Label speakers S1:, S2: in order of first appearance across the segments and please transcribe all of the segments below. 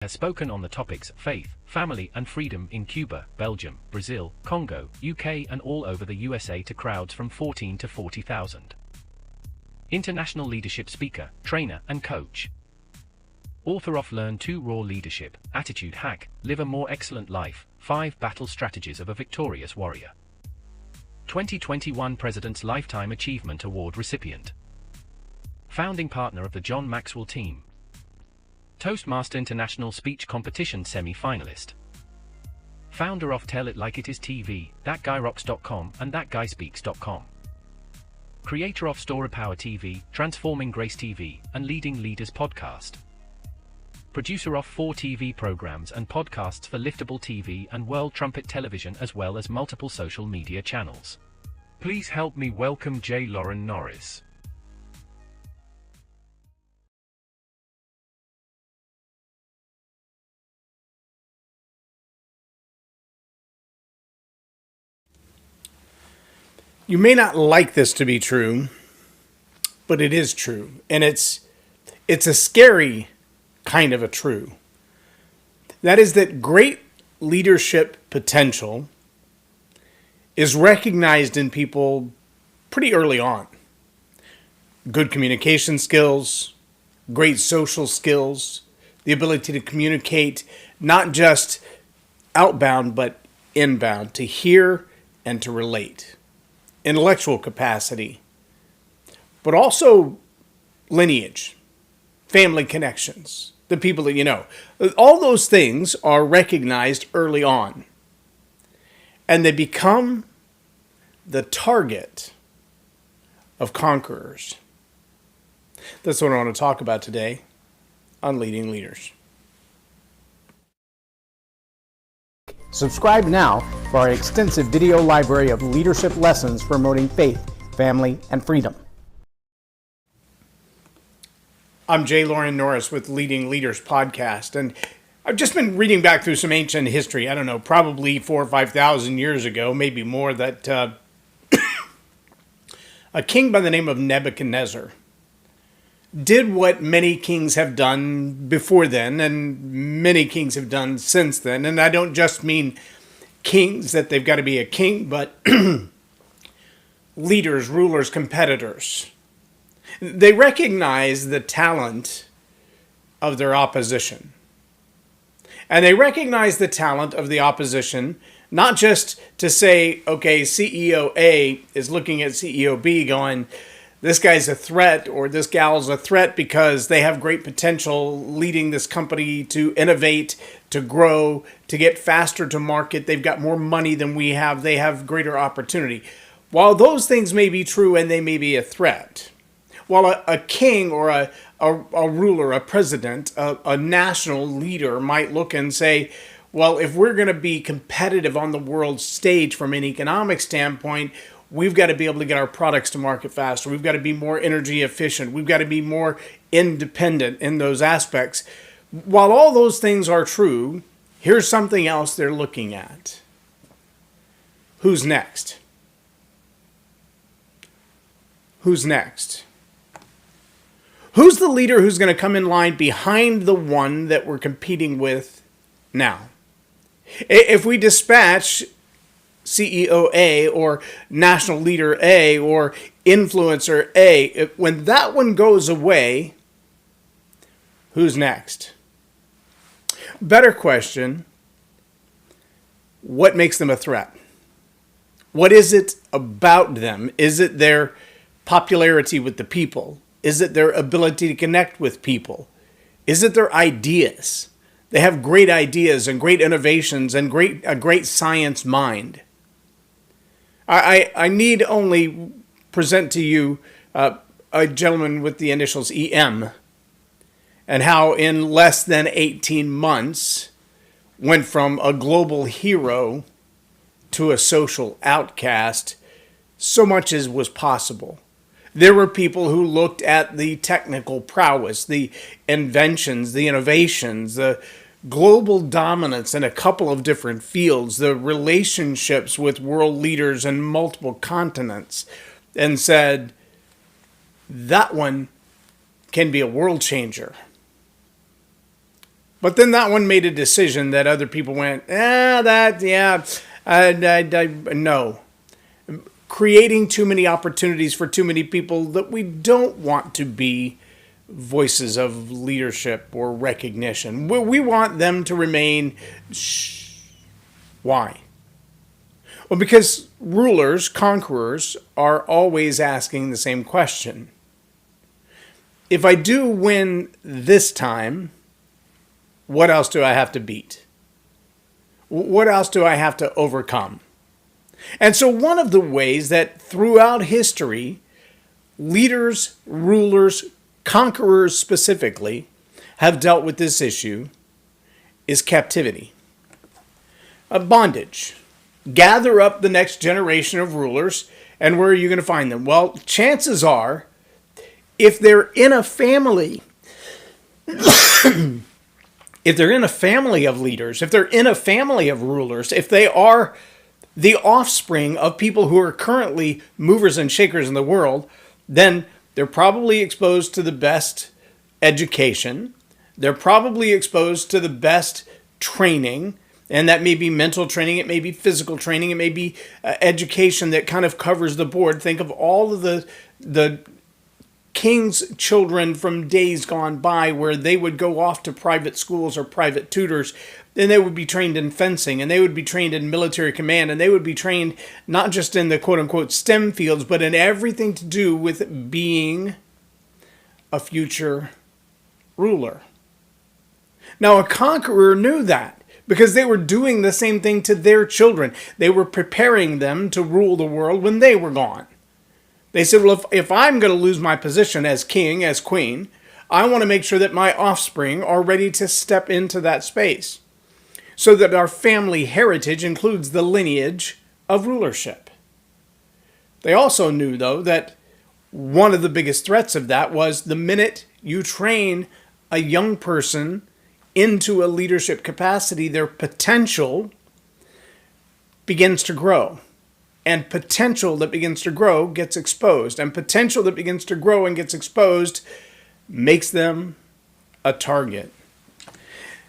S1: has spoken on the topics faith, family and freedom in Cuba, Belgium, Brazil, Congo, UK and all over the USA to crowds from 14 to 40,000. International leadership speaker, trainer and coach. Author of Learn to Raw Leadership, Attitude Hack, Live a More Excellent Life, 5 Battle Strategies of a Victorious Warrior. 2021 President's Lifetime Achievement Award recipient. Founding partner of the John Maxwell team. Toastmaster International Speech Competition semi-finalist. Founder of Tell It Like It Is TV, ThatGuyRocks.com and ThatGuySpeaks.com. Creator of Story Power TV, Transforming Grace TV, and Leading Leaders Podcast. Producer of 4 TV programs and podcasts for Liftable TV and World Trumpet Television as well as multiple social media channels. Please help me welcome J Loren Norris.
S2: You may not like this to be true, but it is true. And it's a scary kind of a true. That is that great leadership potential is recognized in people pretty early on. Good communication skills, great social skills, the ability to communicate not just outbound but inbound, to hear and to relate. Intellectual capacity, but also lineage, family connections, the people that you know. All those things are recognized early on, and they become the target of conquerors. That's what I want to talk about today on Leading Leaders.
S3: Subscribe now for our extensive video library of leadership lessons promoting faith, family, and freedom.
S2: I'm J Loren Norris with Leading Leaders Podcast, and I've just been reading back through some ancient history. I don't know, probably 4,000 or 5,000 years ago, maybe more, that a king by the name of Nebuchadnezzar did what many kings have done before then, and many kings have done since then. And I don't just mean kings, that they've got to be a king, but leaders, rulers, competitors. They recognize the talent of their opposition. And they recognize the talent of the opposition, not just to say, okay, CEO A is looking at CEO B going, this guy's a threat or this gal's a threat because they have great potential leading this company to innovate, to grow, to get faster to market. They've got more money than we have. They have greater opportunity. While those things may be true and they may be a threat, while a king or a ruler, a president, a national leader might look and say, well, if we're going to be competitive on the world stage from an economic standpoint, we've got to be able to get our products to market faster. We've got to be more energy efficient. We've got to be more independent in those aspects. While all those things are true, here's something else they're looking at. Who's next? Who's next? Who's the leader who's going to come in line behind the one that we're competing with now? If we dispatch CEO A or national leader A or influencer A, when that one goes away, who's next? Better question, what makes them a threat? What is it about them? Is it their popularity with the people? Is it their ability to connect with people? Is it their ideas? They have great ideas and great innovations and a great science mind. I need only present to you a gentleman with the initials EM and how in less than 18 months went from a global hero to a social outcast. So much as was possible. There were people who looked at the technical prowess, the inventions, the innovations, the global dominance in a couple of different fields, the relationships with world leaders in multiple continents, and said, that one can be a world changer. But then that one made a decision that other people went, no. Creating too many opportunities for too many people that we don't want to be voices of leadership or recognition. We want them to remain Why? Well, because rulers, conquerors, are always asking the same question. If I do win this time, what else do I have to beat? What else do I have to overcome? And so one of the ways that throughout history, leaders, rulers, conquerors specifically, have dealt with this issue is captivity. A bondage. Gather up the next generation of rulers, and where are you going to find them? Well, chances are, if they're in a family, if they're in a family of leaders, if they're in a family of rulers, if they are the offspring of people who are currently movers and shakers in the world, then they're probably exposed to the best education. They're probably exposed to the best training. And that may be mental training, it may be physical training, it may be education that kind of covers the board. Think of all of the king's children from days gone by where they would go off to private schools or private tutors, and they would be trained in fencing, and they would be trained in military command, and they would be trained not just in the quote-unquote STEM fields, but in everything to do with being a future ruler. Now, a conqueror knew that, because they were doing the same thing to their children. They were preparing them to rule the world when they were gone. They said, well, if I'm going to lose my position as king, as queen, I want to make sure that my offspring are ready to step into that space, so that our family heritage includes the lineage of rulership. They also knew, though, that one of the biggest threats of that was the minute you train a young person into a leadership capacity, their potential begins to grow. And potential that begins to grow gets exposed. And potential that begins to grow and gets exposed makes them a target.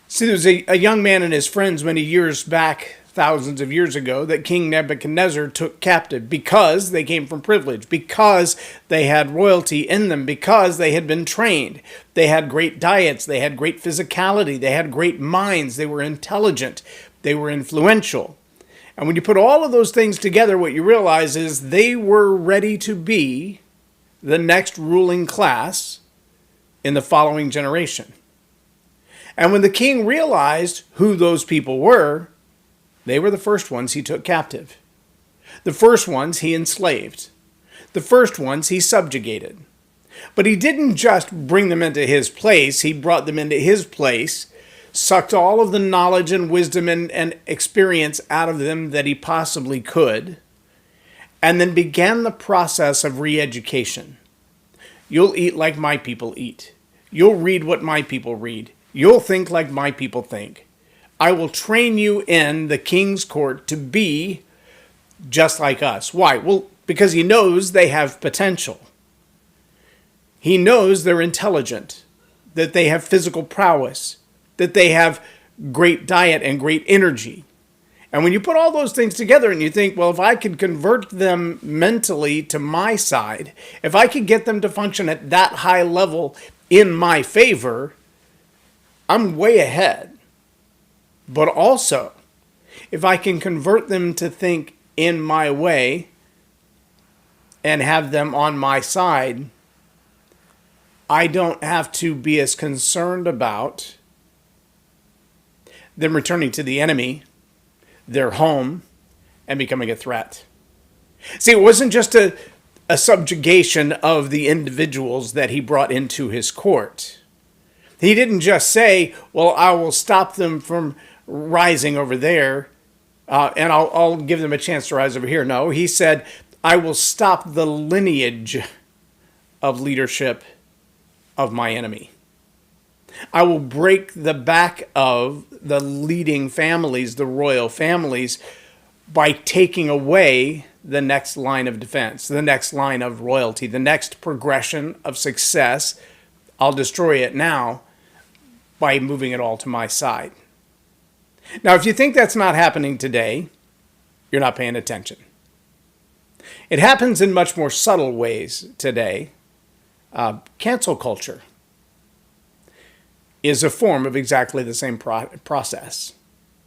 S2: See, there was a young man and his friends many years back, thousands of years ago, that King Nebuchadnezzar took captive because they came from privilege, because they had royalty in them, because they had been trained. They had great diets, they had great physicality, they had great minds, they were intelligent, they were influential. And when you put all of those things together, what you realize is they were ready to be the next ruling class in the following generation. And when the king realized who those people were, they were the first ones he took captive. The first ones he enslaved. The first ones he subjugated. But he didn't just bring them into his place, he brought them into his place, sucked all of the knowledge and wisdom and experience out of them that he possibly could, and then began the process of re-education. You'll eat like my people eat. You'll read what my people read. You'll think like my people think. I will train you in the king's court to be just like us. Why? Well, because he knows they have potential. He knows they're intelligent, that they have physical prowess, that they have great diet and great energy. And when you put all those things together and you think, well, if I could convert them mentally to my side, if I could get them to function at that high level in my favor, I'm way ahead. But also, if I can convert them to think in my way and have them on my side, I don't have to be as concerned about them returning to the enemy, their home, and becoming a threat. See, it wasn't just a subjugation of the individuals that he brought into his court. He didn't just say, well, I will stop them from rising over there, and I'll give them a chance to rise over here. No, he said, I will stop the lineage of leadership of my enemy. I will break the back of the leading families, the royal families, by taking away the next line of defense, the next line of royalty, the next progression of success. I'll destroy it now, by moving it all to my side. Now, if you think that's not happening today, you're not paying attention. It happens in much more subtle ways today. Cancel culture is a form of exactly the same process.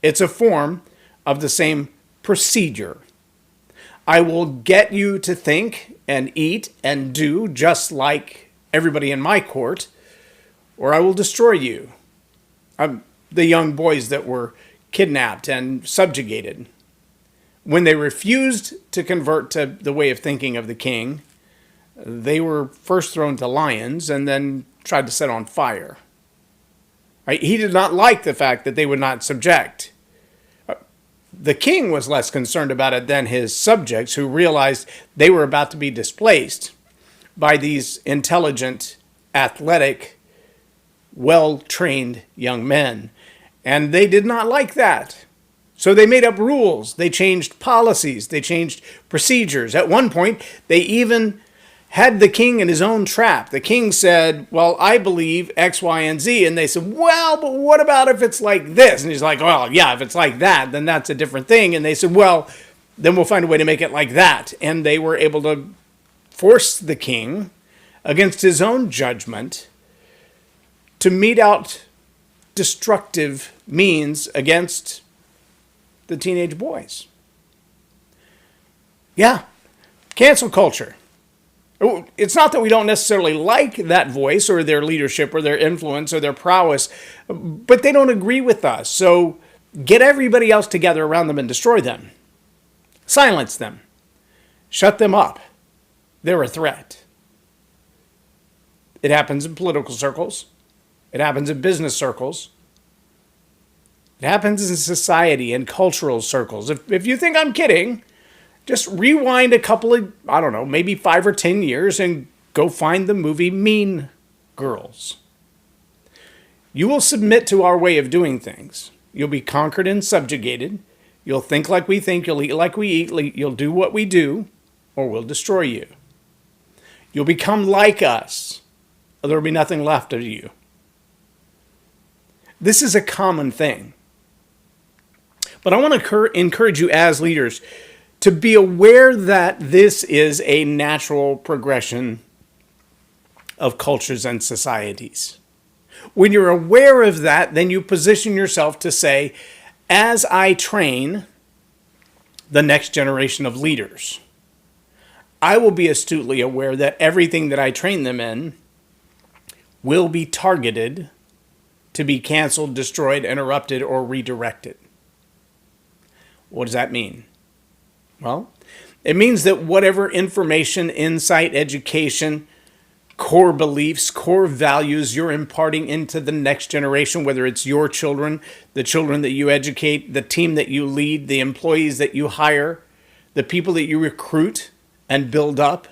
S2: It's a form of the same procedure. I will get you to think and eat and do just like everybody in my court, or I will destroy you. The young boys that were kidnapped and subjugated, when they refused to convert to the way of thinking of the king, they were first thrown to lions and then tried to set on fire. Right? He did not like the fact that they would not subject. The king was less concerned about it than his subjects, who realized they were about to be displaced by these intelligent, athletic, well-trained young men. And they did not like that. So they made up rules. They changed policies. They changed procedures. At one point, they even had the king in his own trap. The king said, well, I believe X, Y, and Z. And they said, well, but what about if it's like this? And he's like, well, yeah, if it's like that, then that's a different thing. And they said, well, then we'll find a way to make it like that. And they were able to force the king, against his own judgment, to mete out destructive means against the teenage boys. Yeah, cancel culture. It's not that we don't necessarily like that voice or their leadership or their influence or their prowess, but they don't agree with us. So get everybody else together around them and destroy them. Silence them. Shut them up. They're a threat. It happens in political circles. It happens in business circles. It happens in society and cultural circles. If you think I'm kidding, just rewind a couple of, I don't know, maybe 5 or 10 years and go find the movie Mean Girls. You will submit to our way of doing things. You'll be conquered and subjugated. You'll think like we think. You'll eat like we eat. You'll do what we do, or we'll destroy you. You'll become like us, or there will be nothing left of you. This is a common thing. But I want to encourage you as leaders to be aware that this is a natural progression of cultures and societies. When you're aware of that, then you position yourself to say, as I train the next generation of leaders, I will be astutely aware that everything that I train them in will be targeted to be canceled, destroyed, interrupted, or redirected. What does that mean? Well, it means that whatever information, insight, education, core beliefs, core values you're imparting into the next generation, whether it's your children, the children that you educate, the team that you lead, the employees that you hire, the people that you recruit and build up,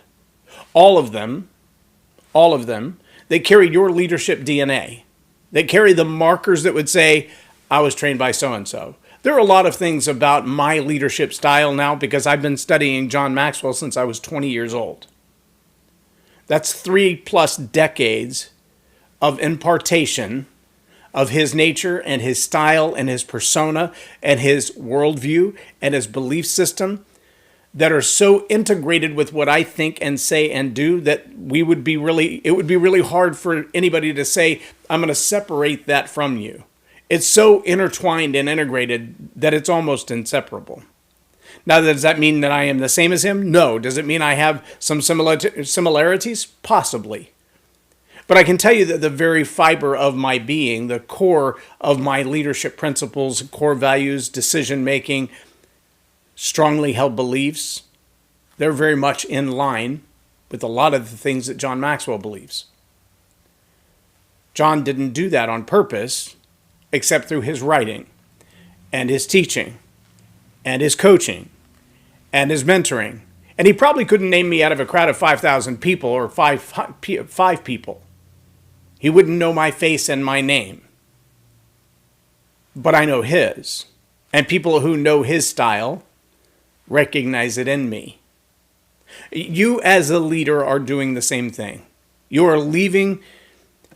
S2: all of them, they carry your leadership DNA. They carry the markers that would say, I was trained by so-and-so. There are a lot of things about my leadership style now because I've been studying John Maxwell since I was 20 years old. That's 3+ decades of impartation of his nature and his style and his persona and his worldview and his belief system that are so integrated with what I think and say and do that it would be really hard for anybody to say, I'm going to separate that from you. It's so intertwined and integrated that it's almost inseparable. Now, does that mean that I am the same as him? No. Does it mean I have some similarities? Possibly. But I can tell you that the very fiber of my being, the core of my leadership principles, core values, decision-making, strongly held beliefs, they're very much in line with a lot of the things that John Maxwell believes. John didn't do that on purpose, except through his writing and his teaching and his coaching and his mentoring. And he probably couldn't name me out of a crowd of 5,000 people or five people. He wouldn't know my face and my name. But I know his. And people who know his style recognize it in me. You as a leader are doing the same thing. You are leaving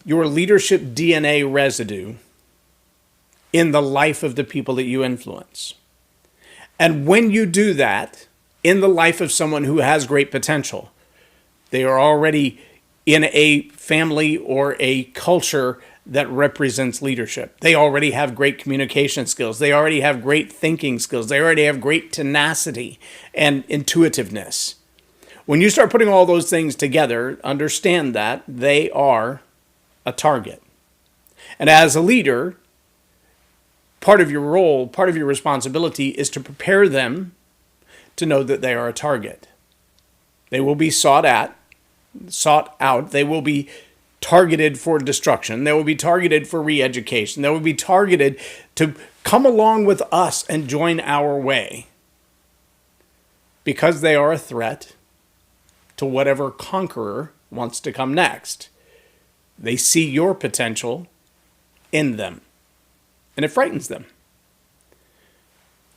S2: your leadership DNA residue in the life of the people that you influence. And when you do that in the life of someone who has great potential, they are already in a family or a culture that represents leadership. They already have great communication skills. They already have great thinking skills. They already have great tenacity and intuitiveness. When you start putting all those things together, understand that they are a target. And as a leader, part of your role, part of your responsibility is to prepare them to know that they are a target. They will be sought out. They will be targeted for destruction. They will be targeted for re-education. They will be targeted to come along with us and join our way, because they are a threat to whatever conqueror wants to come next. They see your potential in them, and it frightens them.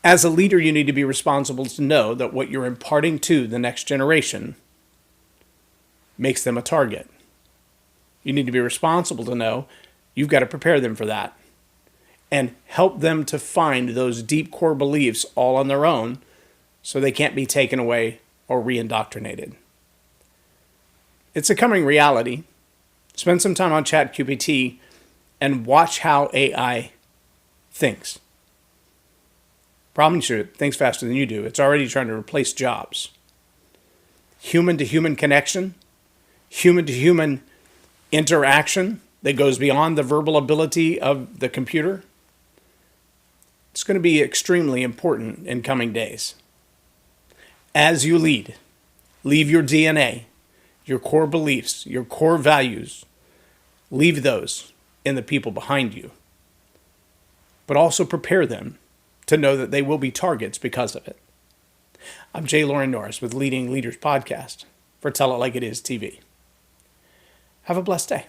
S2: As a leader, you need to be responsible to know that what you're imparting to the next generation makes them a target. You need to be responsible to know you've got to prepare them for that and help them to find those deep core beliefs all on their own so they can't be taken away or re-indoctrinated. It's a coming reality. Spend some time on ChatGPT and watch how AI thinks. Promise you, it thinks faster than you do. It's already trying to replace jobs. Human-to-human connection, human-to-human interaction that goes beyond the verbal ability of the computer. It's going to be extremely important in coming days. As you lead, leave your DNA, your core beliefs, your core values, leave those in the people behind you. But also prepare them to know that they will be targets because of it. I'm J Loren Norris with Leading Leaders Podcast for Tell It Like It Is TV. Have a blessed day.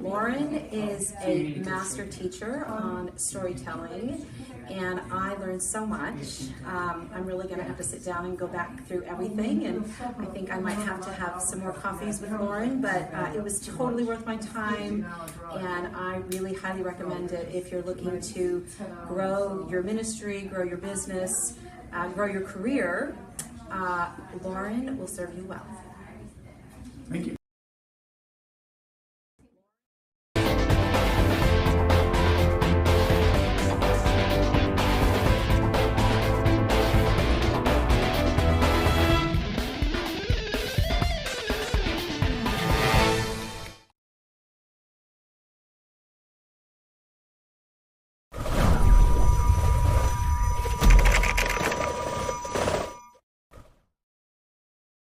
S4: Lauren is a master teacher on storytelling, and I learned so much. I'm really going to have to sit down and go back through everything, and I think I might have to have some more coffees with Lauren, but it was totally worth my time, and I really highly recommend it if you're looking to grow your ministry, grow your business, grow your career. Lauren will serve you well.
S2: Thank you.